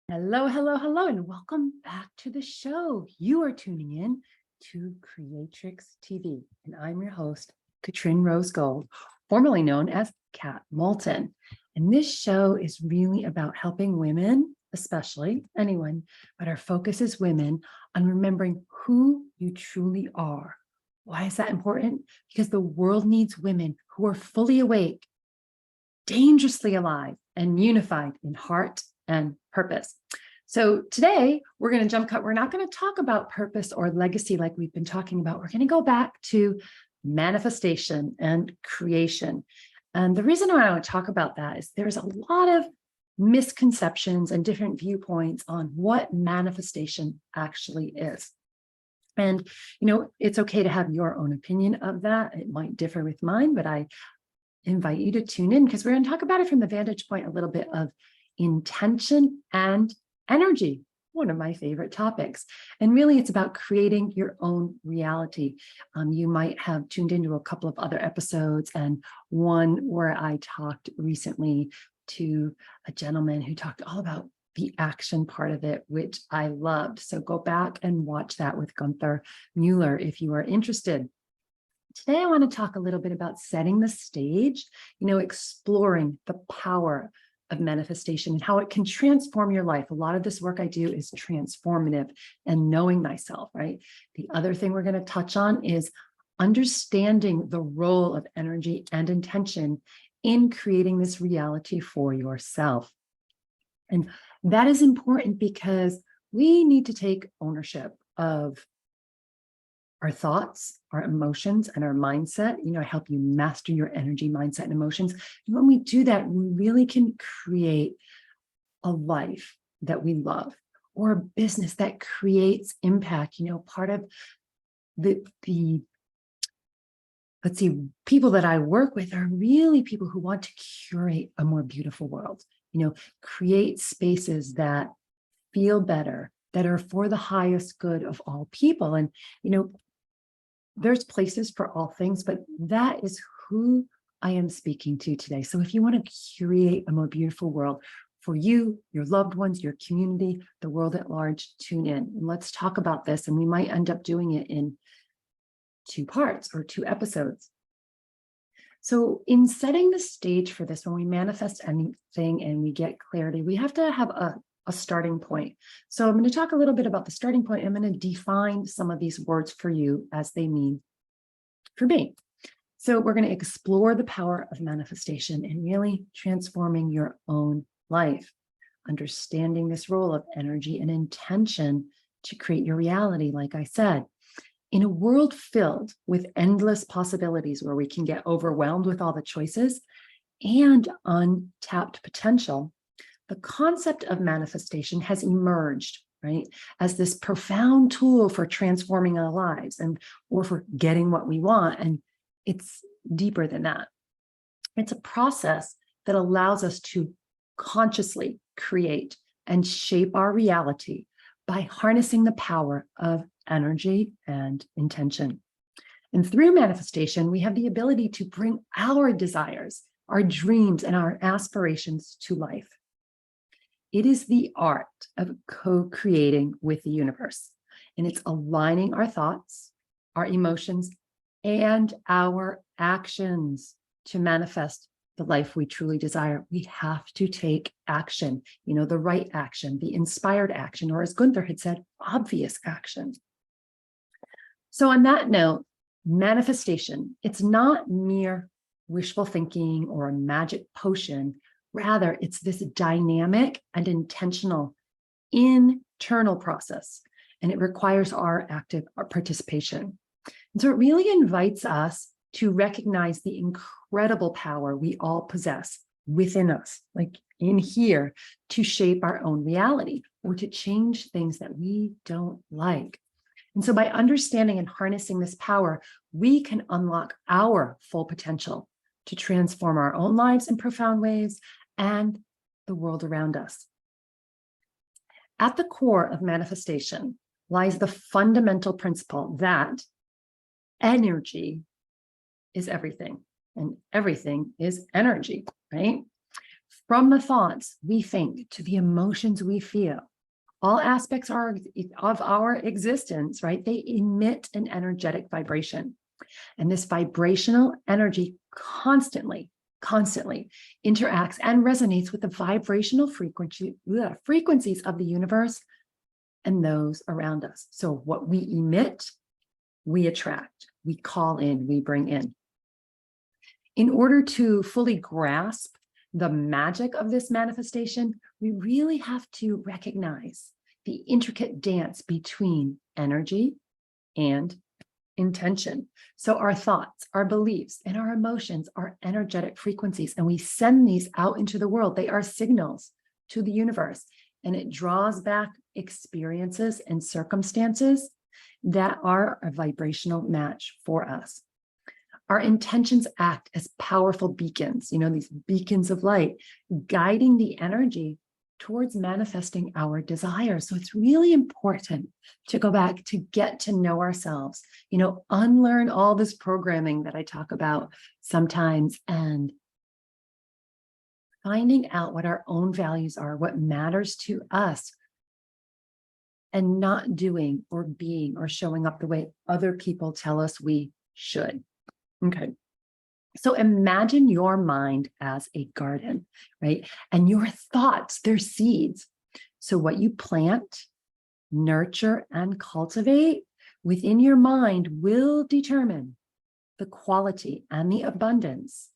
Hello, hello, hello, and welcome back to the show. You are tuning in to Kreatrix TV, and I'm your host, Katryn Rose Gold, formerly known as Kat Moulton. And this show is really about helping women, especially anyone, but our focus is women, on remembering who you truly are. Why is that important? Because the world needs women who are fully awake, dangerously alive, and unified in heart and purpose. So today we're going to jump cut. We're not going to talk about purpose or legacy like we've been talking about. We're going to go back to manifestation and creation. And the reason why I want to talk about that is there's a lot of misconceptions and different viewpoints on what manifestation actually is. And, it's okay to have your own opinion of that. It might differ with mine, but I invite you to tune in because we're going to talk about it from the vantage point a little bit of intention and energy, one of my favorite topics. And really, it's about creating your own reality. You might have tuned into a couple of other episodes, and one where I talked recently to a gentleman who talked all about the action part of it, which I loved. So go back and watch that with Gunther Mueller if you are interested. Today, I want to talk a little bit about setting the stage, exploring the power of manifestation and how it can transform your life. A lot of this work I do is transformative and knowing myself, right? The other thing we're going to touch on is understanding the role of energy and intention in creating this reality for yourself. And that is important because we need to take ownership of our thoughts, our emotions, and our mindset, help you master your energy, mindset, and emotions. And when we do that, we really can create a life that we love or a business that creates impact. Part of the let's see, people that I work with are really people who want to curate a more beautiful world, create spaces that feel better, that are for the highest good of all people. And, there's places for all things, but that is who I am speaking to today. So if you want to create a more beautiful world for you, your loved ones, your community, the world at large, tune in and let's talk about this. And we might end up doing it in 2 parts or 2 episodes. So in setting the stage for this, when we manifest anything and we get clarity, we have to have a starting point. So I'm going to talk a little bit about the starting point. I'm going to define some of these words for you as they mean for me. So we're going to explore the power of manifestation and really transforming your own life, understanding this role of energy and intention to create your reality, like I said. In a world filled with endless possibilities where we can get overwhelmed with all the choices and untapped potential, the concept of manifestation has emerged, right, as this profound tool for transforming our lives or for getting what we want. And it's deeper than that. It's a process that allows us to consciously create and shape our reality by harnessing the power of energy and intention. And through manifestation, we have the ability to bring our desires, our dreams, and our aspirations to life. It is the art of co-creating with the universe, and it's aligning our thoughts, our emotions, and our actions to manifest the life we truly desire. We have to take action, the right action, the inspired action, or as Gunther had said, obvious action. So on that note, manifestation, it's not mere wishful thinking or a magic potion. Rather, it's this dynamic and intentional internal process, and it requires our active participation. And so it really invites us to recognize the incredible power we all possess within us, like in here, to shape our own reality or to change things that we don't like. And so by understanding and harnessing this power, we can unlock our full potential to transform our own lives in profound ways and the world around us. At the core of manifestation lies the fundamental principle that energy is everything, and everything is energy, right? From the thoughts we think to the emotions we feel, all aspects of our existence, right? They emit an energetic vibration. And this vibrational energy constantly interacts and resonates with the vibrational frequencies of the universe and those around us. So what we emit, we attract, we call in, we bring in. In order to fully grasp the magic of this manifestation, we really have to recognize the intricate dance between energy and intention. So our thoughts, our beliefs, and our emotions are energetic frequencies, and we send these out into the world. They are signals to the universe, and it draws back experiences and circumstances that are a vibrational match for us. Our intentions act as powerful beacons, these beacons of light, guiding the energy towards manifesting our desires. So it's really important to go back to get to know ourselves, unlearn all this programming that I talk about sometimes, and finding out what our own values are, what matters to us, and not doing or being or showing up the way other people tell us we should. Okay. So imagine your mind as a garden, right? And your thoughts, they're seeds. So what you plant, nurture, and cultivate within your mind will determine the quality and the abundance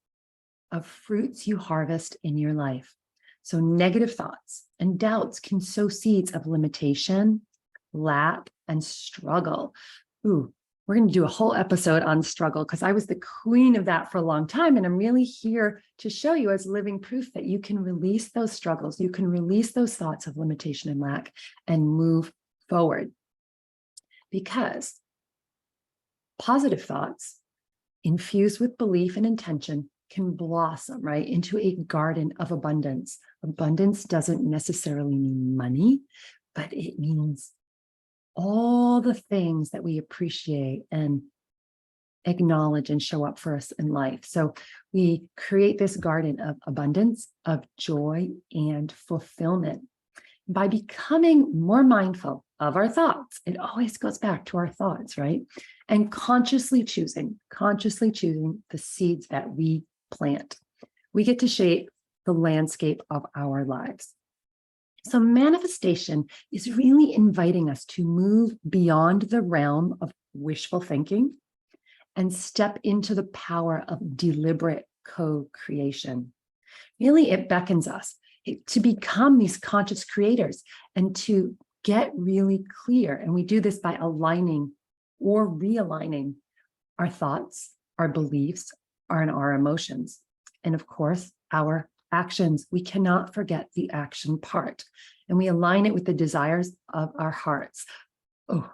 of fruits you harvest in your life. So negative thoughts and doubts can sow seeds of limitation, lack, and struggle. Ooh, we're going to do a whole episode on struggle because I was the queen of that for a long time. And I'm really here to show you as living proof that you can release those struggles. You can release those thoughts of limitation and lack and move forward. Because positive thoughts infused with belief and intention can blossom, right, into a garden of abundance. Abundance doesn't necessarily mean money, but it means all the things that we appreciate and acknowledge and show up for us in life. So we create this garden of abundance, of joy, and fulfillment. By becoming more mindful of our thoughts, it always goes back to our thoughts, right? And consciously choosing the seeds that we plant, we get to shape the landscape of our lives. So manifestation is really inviting us to move beyond the realm of wishful thinking and step into the power of deliberate co-creation. Really, it beckons us to become these conscious creators and to get really clear. And we do this by aligning or realigning our thoughts, our beliefs, and our emotions. And of course, our actions. We cannot forget the action part, and we align it with the desires of our hearts. Oh,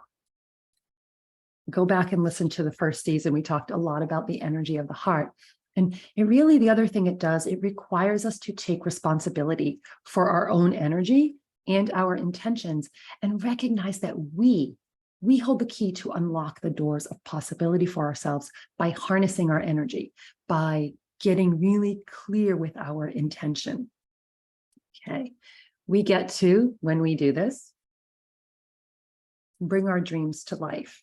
go back and listen to the first season. We talked a lot about the energy of the heart. And it really, the other thing it does, it requires us to take responsibility for our own energy and our intentions and recognize that we hold the key to unlock the doors of possibility for ourselves by harnessing our energy, by getting really clear with our intention. Okay, we get to, when we do this, bring our dreams to life.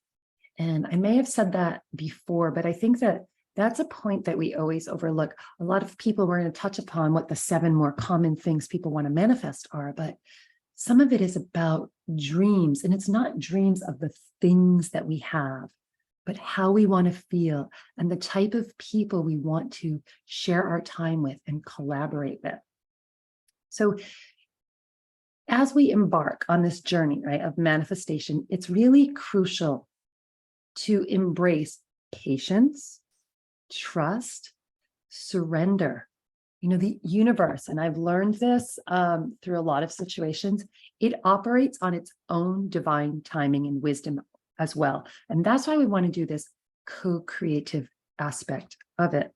And I may have said that before, but I think that that's a point that we always overlook. A lot of people, we're going to touch upon what the 7 more common things people want to manifest are, but some of it is about dreams. And it's not dreams of the things that we have, but how we want to feel and the type of people we want to share our time with and collaborate with. So as we embark on this journey, right, of manifestation, it's really crucial to embrace patience, trust, surrender. The universe, and I've learned this through a lot of situations, it operates on its own divine timing and wisdom as well. And that's why we want to do this co-creative aspect of it.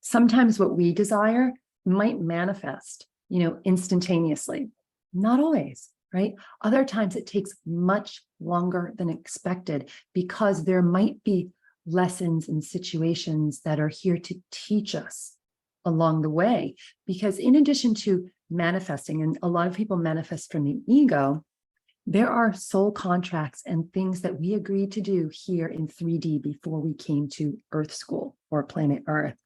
Sometimes what we desire might manifest, instantaneously. Not always, right? Other times it takes much longer than expected because there might be lessons and situations that are here to teach us along the way. Because in addition to manifesting, and a lot of people manifest from the ego, there are soul contracts and things that we agreed to do here in 3D before we came to Earth School or planet Earth.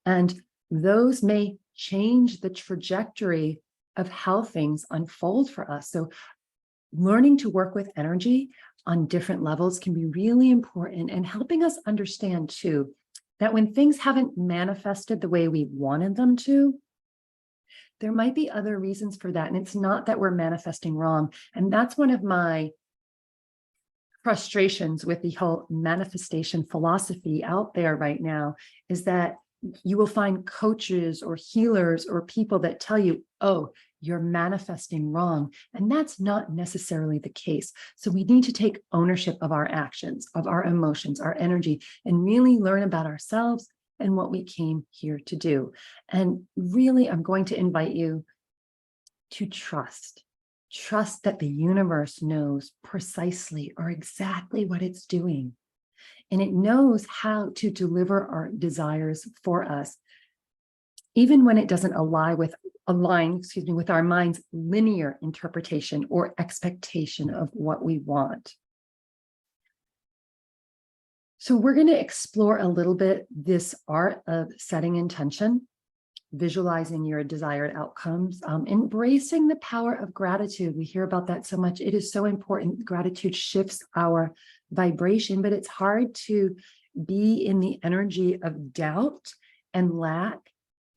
And those may change the trajectory of how things unfold for us. So learning to work with energy on different levels can be really important, and helping us understand too, that when things haven't manifested the way we wanted them to, there might be other reasons for that. And it's not that we're manifesting wrong. And that's one of my frustrations with the whole manifestation philosophy out there right now, is that you will find coaches or healers or people that tell you, oh, you're manifesting wrong. And that's not necessarily the case. So we need to take ownership of our actions, of our emotions, our energy, and really learn about ourselves and what we came here to do. And really, I'm going to invite you to trust that the universe knows precisely or exactly what it's doing. And it knows how to deliver our desires for us, even when it doesn't align with our mind's linear interpretation or expectation of what we want. So we're going to explore a little bit this art of setting intention, visualizing your desired outcomes, embracing the power of gratitude. We hear about that so much. It is so important. Gratitude shifts our vibration, but it's hard to be in the energy of doubt and lack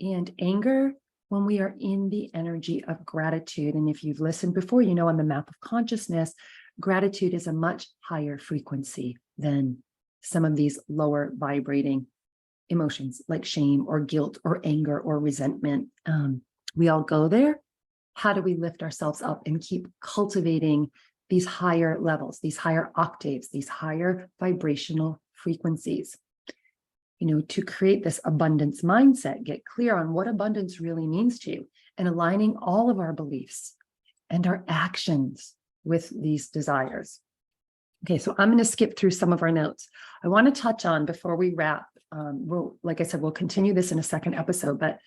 and anger when we are in the energy of gratitude. And if you've listened before, you know, on the map of consciousness, gratitude is a much higher frequency than some of these lower vibrating emotions like shame or guilt or anger or resentment. We all go there. How do we lift ourselves up and keep cultivating these higher levels, these higher octaves, these higher vibrational frequencies? You know, to create this abundance mindset, get clear on what abundance really means to you, and aligning all of our beliefs and our actions with these desires. Okay, so I'm going to skip through some of our notes. I want to touch on, before we wrap, like I said, we'll continue this in a second episode, but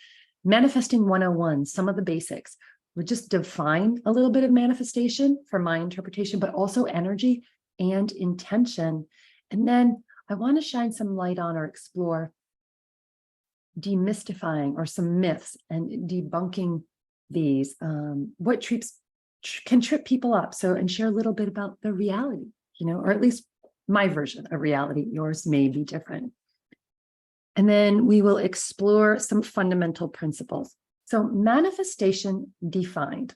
manifesting 101, some of the basics. We'll just define a little bit of manifestation for my interpretation, but also energy and intention. And then I want to shine some light on or explore demystifying or some myths and debunking these, what can trip people up. So, and share a little bit about the reality, you know, or at least my version of reality. Yours may be different. And then we will explore some fundamental principles. So manifestation defined.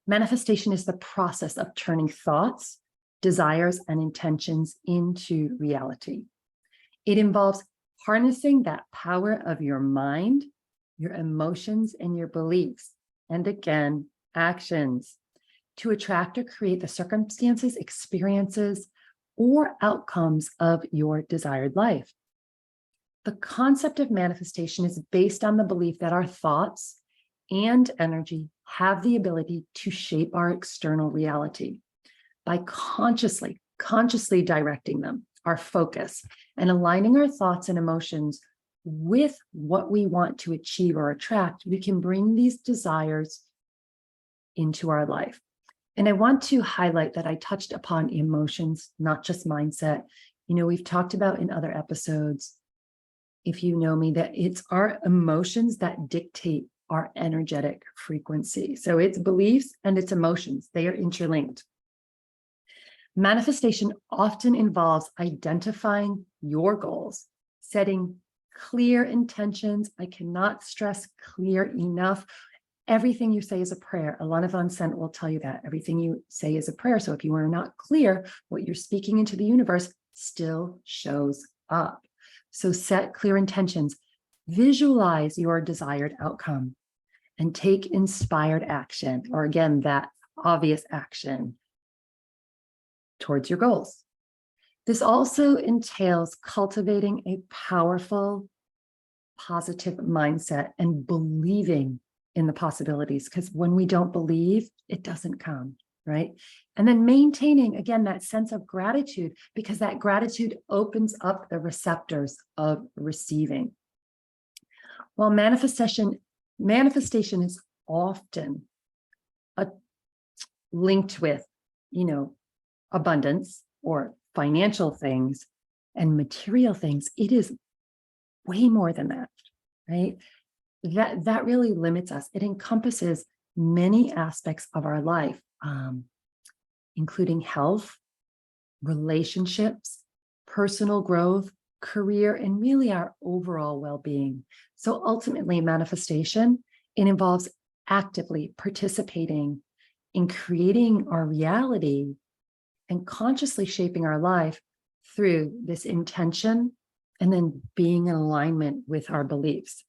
Manifestation is the process of turning thoughts, desires, and intentions into reality. It involves harnessing that power of your mind, your emotions, and your beliefs, and again, actions, to attract or create the circumstances, experiences, or outcomes of your desired life. The concept of manifestation is based on the belief that our thoughts and energy have the ability to shape our external reality by consciously directing them, our focus, and aligning our thoughts and emotions with what we want to achieve or attract. We can bring these desires into our life. And I want to highlight that I touched upon emotions, not just mindset. You know, we've talked about in other episodes, if you know me, that it's our emotions that dictate our energetic frequency. So it's beliefs and it's emotions. They are interlinked. Manifestation often involves identifying your goals, setting clear intentions. I cannot stress clear enough. Everything you say is a prayer. Alana Von Sant will tell you that. Everything you say is a prayer. So if you are not clear, what you're speaking into the universe still shows up. So set clear intentions, visualize your desired outcome, and take inspired action, or again, that obvious action towards your goals. This also entails cultivating a powerful, positive mindset and believing in the possibilities, because when we don't believe, it doesn't come, right? And then maintaining, again, that sense of gratitude, because that gratitude opens up the receptors of receiving. Well, manifestation is often linked with, abundance or financial things and material things. It is way more than that, right? That really limits us. It encompasses many aspects of our life, including health, relationships, personal growth, career, and really our overall well-being. So ultimately, manifestation, it involves actively participating in creating our reality and consciously shaping our life through this intention and then being in alignment with our beliefs.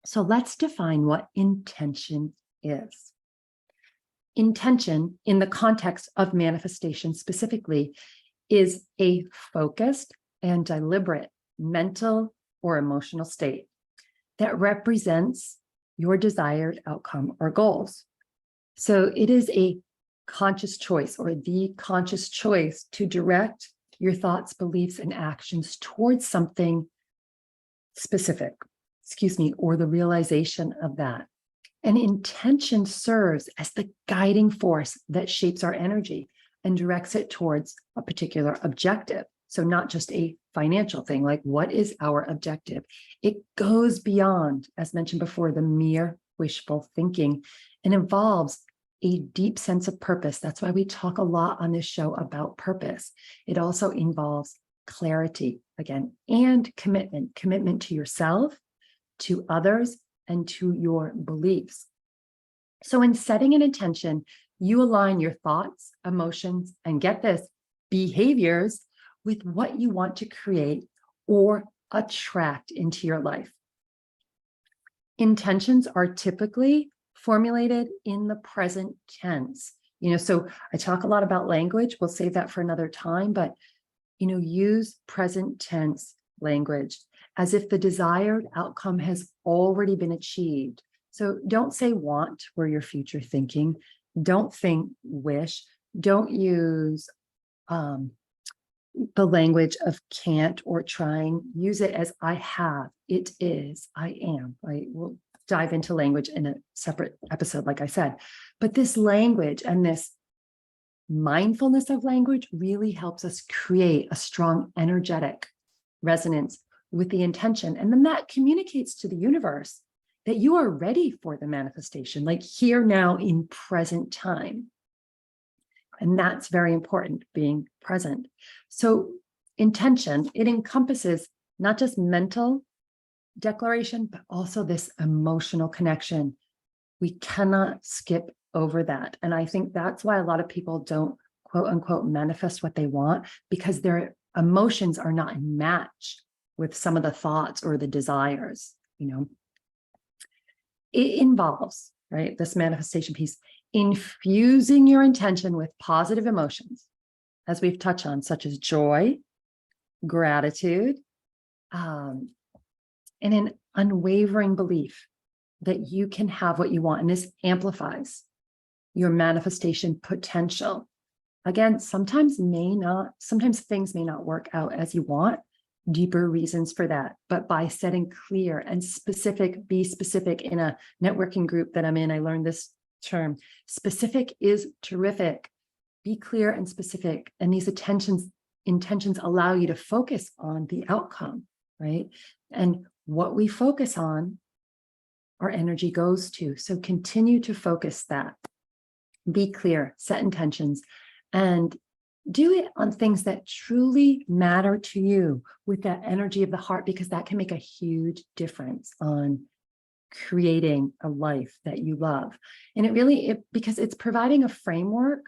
So let's define what intention is. Intention, in the context of manifestation specifically, is a focused and deliberate mental or emotional state that represents your desired outcome or goals. So it is a conscious choice, or the conscious choice, to direct your thoughts, beliefs, and actions towards something specific, or the realization of that. And intention serves as the guiding force that shapes our energy and directs it towards a particular objective. So not just a financial thing, like what is our objective? It goes beyond, as mentioned before, the mere wishful thinking, and involves a deep sense of purpose. That's why we talk a lot on this show about purpose. It also involves clarity, again, and commitment to yourself, to others, and to your beliefs. So in setting an intention, you align your thoughts, emotions, and get this, behaviors with what you want to create or attract into your life. Intentions are typically formulated in the present tense. So I talk a lot about language. We'll save that for another time, but, use present tense language as if the desired outcome has already been achieved. So don't say want where you're future thinking. Don't think wish. Don't use the language of can't or trying. Use it as I have, it is, I am. We'll dive into language in a separate episode, like I said. But this language and this mindfulness of language really helps us create a strong energetic resonance with the intention. And then that communicates to the universe that you are ready for the manifestation, like here now in present time. And that's very important, being present. So intention, it encompasses not just mental declaration, but also this emotional connection. We cannot skip over that. And I think that's why a lot of people don't, quote unquote, manifest what they want, because their emotions are not in match with some of the thoughts or the desires. It involves, right, this manifestation piece, infusing your intention with positive emotions, as we've touched on, such as joy, gratitude, and an unwavering belief that you can have what you want. And this amplifies your manifestation potential. Again, sometimes things may not work out as you want. Deeper reasons for that. But by setting clear and be specific in a networking group that I'm in, I learned this term. Specific is terrific. Be clear and specific. And these intentions allow you to focus on the outcome, right? And what we focus on, our energy goes to. So continue to focus that. Be clear, set intentions, and do it on things that truly matter to you with that energy of the heart, because that can make a huge difference on creating a life that you love. And because it's providing a framework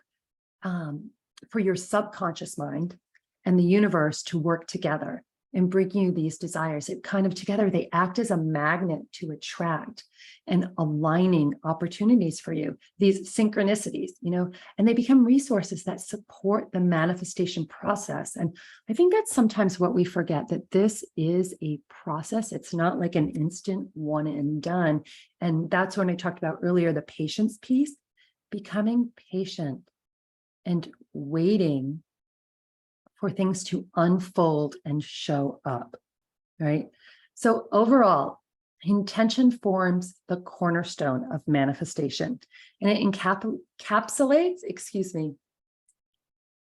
for your subconscious mind and the universe to work together and bring you these desires. It kind of together, they act as a magnet to attract and aligning opportunities for you, these synchronicities, and they become resources that support the manifestation process. And I think that's sometimes what we forget, that this is a process. It's not like an instant one and done. And that's when I talked about earlier, the patience piece, becoming patient and waiting for things to unfold and show up, right? So overall, Intention forms the cornerstone of manifestation, and it encapsulates,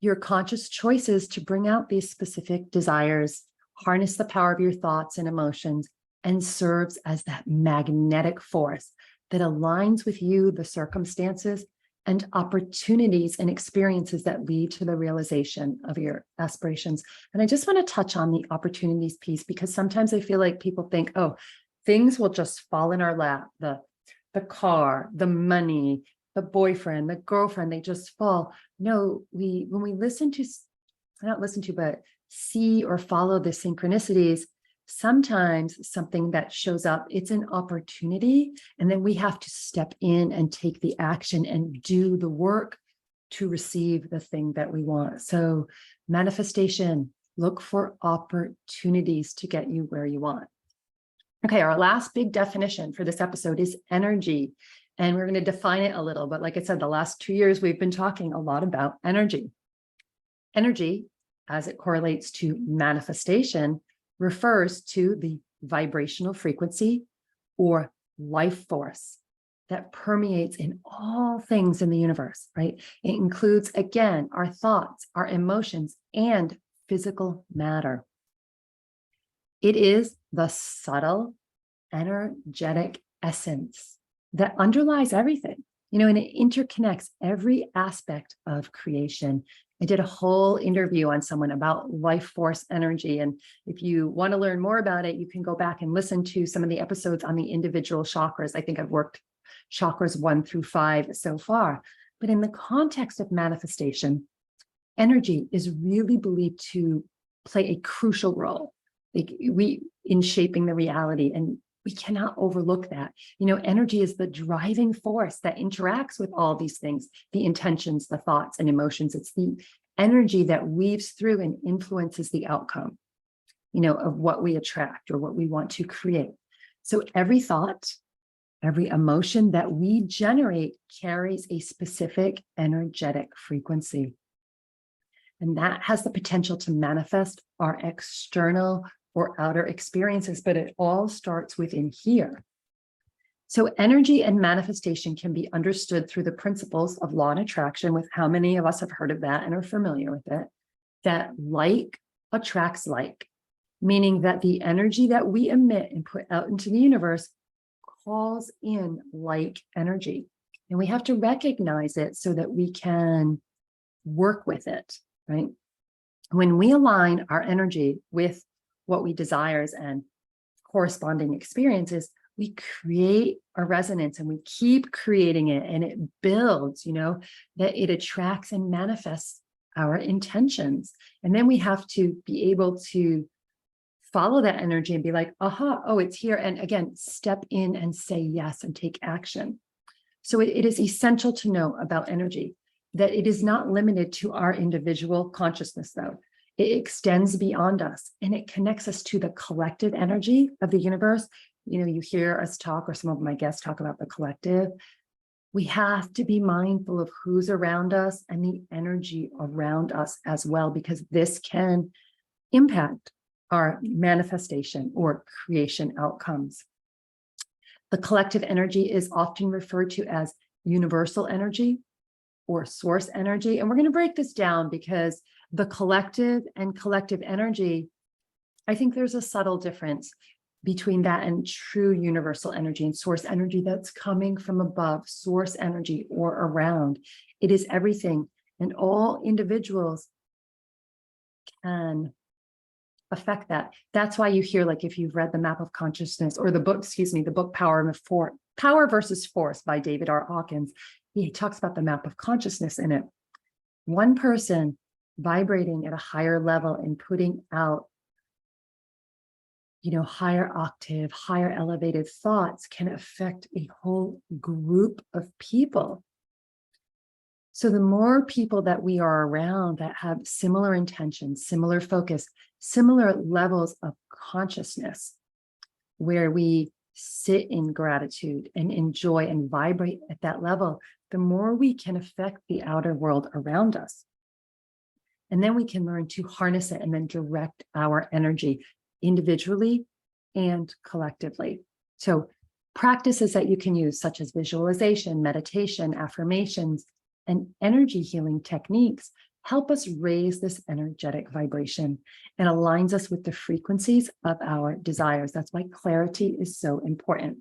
your conscious choices to bring out these specific desires, harness the power of your thoughts and emotions, and serves as that magnetic force that aligns with you, the circumstances and opportunities and experiences that lead to the realization of your aspirations. And I just want to touch on the opportunities piece, because sometimes I feel like people think, oh, things will just fall in our lap, the car, the money, the boyfriend, the girlfriend, they just fall. No, when we but see or follow the synchronicities, sometimes something that shows up, it's an opportunity, and then we have to step in and take the action and do the work to receive the thing that we want. So manifestation, look for opportunities to get you where you want. Okay, our last big definition for this episode is energy. And we're going to define it a little, but like I said, the last 2 years, we've been talking a lot about energy. Energy, as it correlates to manifestation, refers to the vibrational frequency or life force that permeates in all things in the universe, right? It includes, again, our thoughts, our emotions, and physical matter. It is the subtle, energetic essence that underlies everything, and it interconnects every aspect of creation. I did a whole interview on someone about life force energy. And if you want to learn more about it, you can go back and listen to some of the episodes on the individual chakras. I think I've worked chakras 1 through 5 so far. But in the context of manifestation, energy is really believed to play a crucial role in shaping the reality. And we cannot overlook that. Energy is the driving force that interacts with all these things, the intentions, the thoughts and emotions. It's the energy that weaves through and influences the outcome, of what we attract or what we want to create. So every thought, every emotion that we generate carries a specific energetic frequency. And that has the potential to manifest our external or outer experiences, but it all starts within here. So energy and manifestation can be understood through the principles of law and attraction, with how many of us have heard of that and are familiar with it, that like attracts like, meaning that the energy that we emit and put out into the universe calls in like energy. And we have to recognize it so that we can work with it, right? When we align our energy with what we desires and corresponding experiences, we create a resonance and we keep creating it, and it builds, that it attracts and manifests our intentions. And then we have to be able to follow that energy and be like, aha, oh, it's here. And again, step in and say yes and take action. So it is essential to know about energy that it is not limited to our individual consciousness, though. It extends beyond us, and it connects us to the collective energy of the universe. You hear us talk, or some of my guests talk about the collective. We have to be mindful of who's around us and the energy around us as well, because this can impact our manifestation or creation outcomes. The collective energy is often referred to as universal energy or source energy. And we're going to break this down, because the collective and collective energy, I think there's a subtle difference between that and true universal energy and source energy that's coming from above, source energy or around. It is everything, and all individuals can affect that. That's why you hear, like, if you've read the Map of Consciousness, or the book Power versus Force by David R. Hawkins, he talks about the map of consciousness in it. One person vibrating at a higher level and putting out, higher octave, higher elevated thoughts can affect a whole group of people. So the more people that we are around that have similar intentions, similar focus, similar levels of consciousness, where we sit in gratitude and enjoy and vibrate at that level, the more we can affect the outer world around us. And then we can learn to harness it and then direct our energy individually and collectively. So practices that you can use, such as visualization, meditation, affirmations, and energy healing techniques, help us raise this energetic vibration and aligns us with the frequencies of our desires. That's why clarity is so important.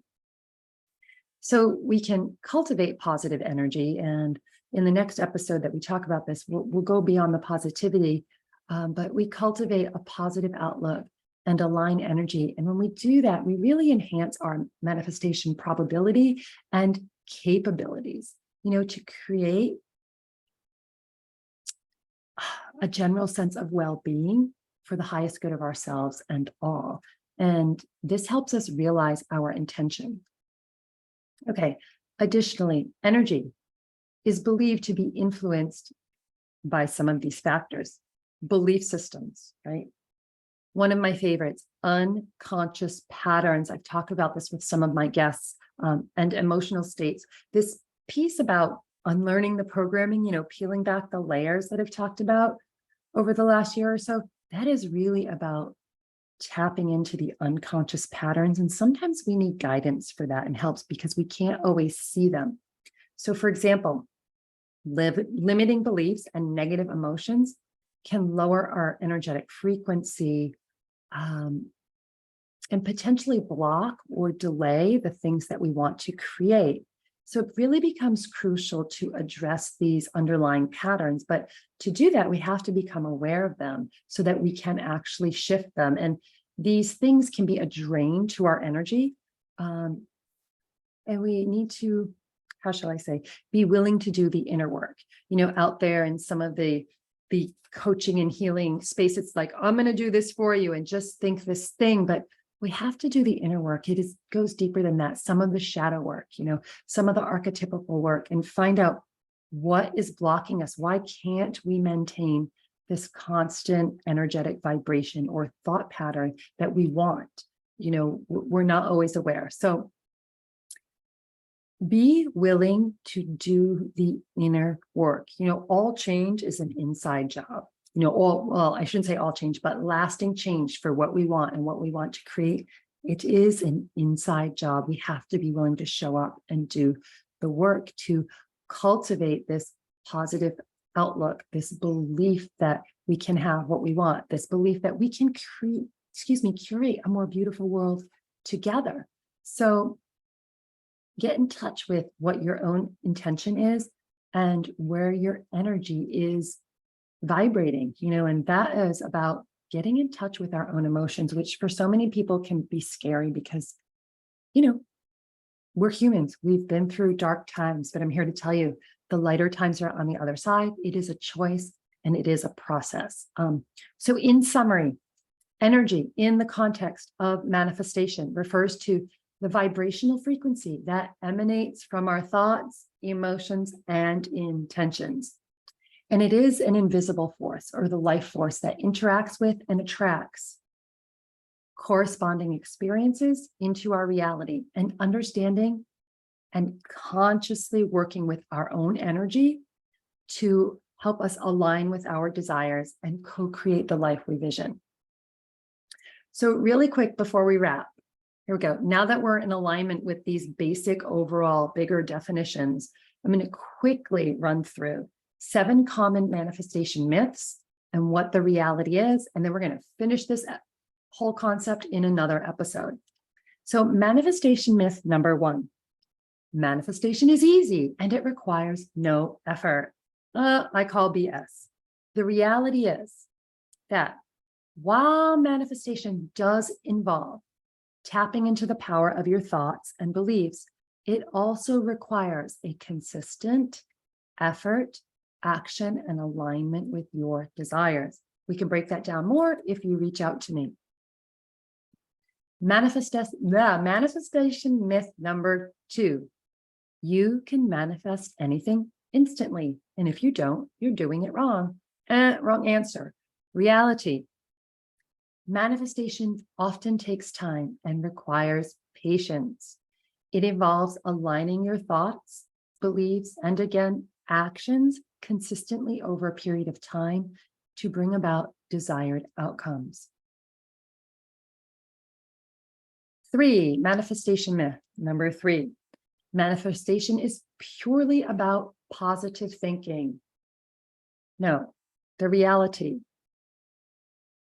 So we can cultivate positive energy. And in the next episode that we talk about this, we'll go beyond the positivity, but we cultivate a positive outlook and align energy. And when we do that, we really enhance our manifestation probability and capabilities, to create a general sense of well-being for the highest good of ourselves and all. And this helps us realize our intention. Okay, additionally, energy is believed to be influenced by some of these factors. Belief systems, right? One of my favorites, unconscious patterns. I've talked about this with some of my guests, and emotional states. This piece about unlearning the programming, peeling back the layers that I've talked about over the last year or so, that is really about tapping into the unconscious patterns. And sometimes we need guidance for that and helps because we can't always see them. So for example, limiting beliefs and negative emotions can lower our energetic frequency and potentially block or delay the things that we want to create. So it really becomes crucial to address these underlying patterns. But to do that, we have to become aware of them so that we can actually shift them. And these things can be a drain to our energy. And we need to, how shall I say, be willing to do the inner work. Out there in some of the coaching and healing space, it's like, I'm going to do this for you and just think this thing. But we have to do the inner work. It goes deeper than that. Some of the shadow work, some of the archetypical work, and find out what is blocking us. Why can't we maintain this constant energetic vibration or thought pattern that we want? We're not always aware. So be willing to do the inner work. All change is an inside job. I shouldn't say all change, but lasting change for what we want and what we want to create. It is an inside job. We have to be willing to show up and do the work to cultivate this positive outlook, this belief that we can have what we want, this belief that we can curate a more beautiful world together. So get in touch with what your own intention is and where your energy is vibrating, and that is about getting in touch with our own emotions, which for so many people can be scary because, we're humans. We've been through dark times, but I'm here to tell you the lighter times are on the other side. It is a choice and it is a process. So in summary, energy in the context of manifestation refers to the vibrational frequency that emanates from our thoughts, emotions, and intentions. And it is an invisible force, or the life force, that interacts with and attracts corresponding experiences into our reality. And understanding and consciously working with our own energy to help us align with our desires and co-create the life we vision. So really quick before we wrap, here we go. Now that we're in alignment with these basic overall bigger definitions, I'm going to quickly run through 7 common manifestation myths and what the reality is. And then we're going to finish this whole concept in another episode. So manifestation myth number 1, manifestation is easy and it requires no effort. I call BS. The reality is that while manifestation does involve tapping into the power of your thoughts and beliefs, it also requires a consistent effort, action, and alignment with your desires. We can break that down more if you reach out to me. Manifestation myth number 2. You can manifest anything instantly. And if you don't, you're doing it wrong. Wrong answer. Reality. Manifestation often takes time and requires patience. It involves aligning your thoughts, beliefs, and again, actions consistently over a period of time to bring about desired outcomes. Manifestation myth. Number 3, manifestation is purely about positive thinking. No, the reality,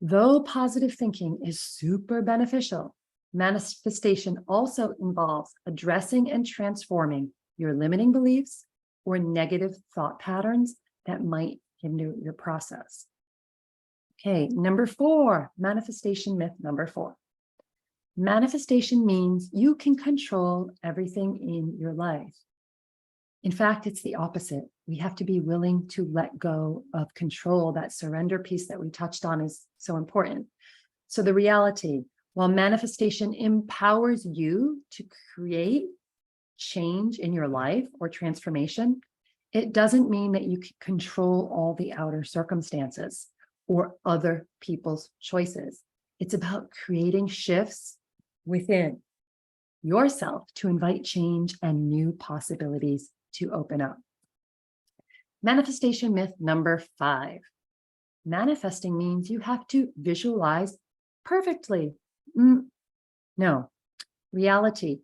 though positive thinking is super beneficial, manifestation also involves addressing and transforming your limiting beliefs or negative thought patterns that might hinder your process. Okay, number 4, manifestation myth number 4. Manifestation means you can control everything in your life. In fact, it's the opposite. We have to be willing to let go of control. That surrender piece that we touched on is so important. So the reality, while manifestation empowers you to create change in your life or transformation, it doesn't mean that you can control all the outer circumstances or other people's choices. It's about creating shifts within yourself to invite change and new possibilities to open up. Manifestation myth number 5. Manifesting means you have to visualize perfectly. No, reality.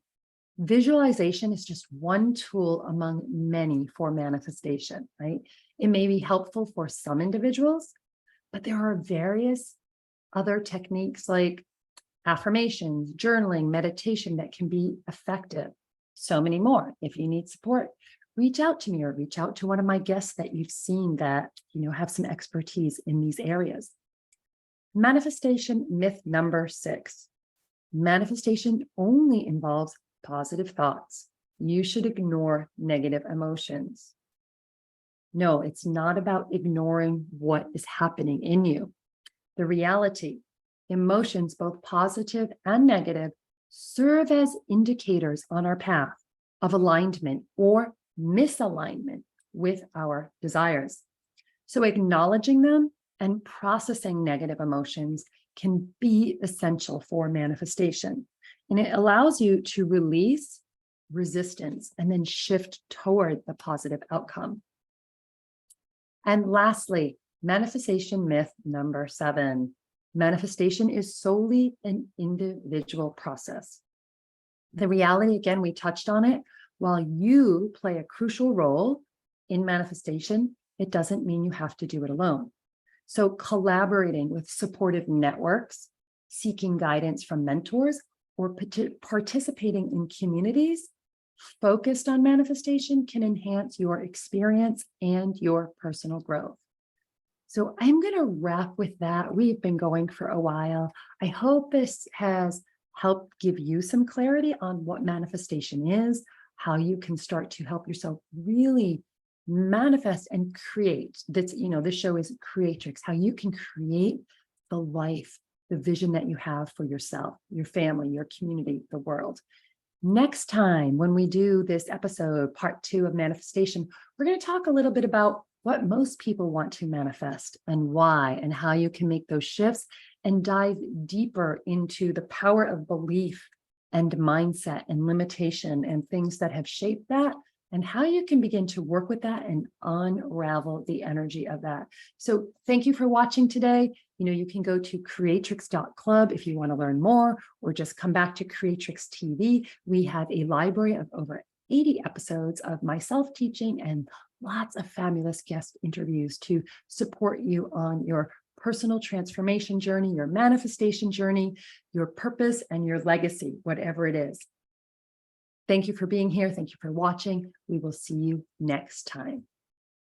Visualization is just one tool among many for manifestation, right? It may be helpful for some individuals, but there are various other techniques like affirmations, journaling, meditation that can be effective. So many more. If you need support, reach out to me or reach out to one of my guests that you've seen that, have some expertise in these areas. Manifestation myth number 6. Manifestation only involves positive thoughts. You should ignore negative emotions. No, it's not about ignoring what is happening in you. The reality, emotions, both positive and negative, serve as indicators on our path of alignment or misalignment with our desires. So acknowledging them and processing negative emotions can be essential for manifestation. And it allows you to release resistance and then shift toward the positive outcome. And lastly, manifestation myth number 7. Manifestation is solely an individual process. The reality, again, we touched on it. While you play a crucial role in manifestation, it doesn't mean you have to do it alone. So collaborating with supportive networks, seeking guidance from mentors, or participating in communities focused on manifestation can enhance your experience and your personal growth. So I'm going to wrap with that. We've been going for a while. I hope this has helped give you some clarity on what manifestation is, how you can start to help yourself really manifest and create. This show is Kreatrix, how you can create the life, the vision that you have for yourself, your family, your community, the world. Next time, when we do this episode, part 2 of manifestation, we're going to talk a little bit about what most people want to manifest and why, and how you can make those shifts and dive deeper into the power of belief and mindset and limitation and things that have shaped that, and how you can begin to work with that and unravel the energy of that. So thank you for watching today. You can go to Kreatrix.club if you want to learn more, or just come back to Kreatrix TV. We have a library of over 80 episodes of myself teaching and lots of fabulous guest interviews to support you on your personal transformation journey, your manifestation journey, your purpose, and your legacy, whatever it is. Thank you for being here. Thank you for watching. We will see you next time.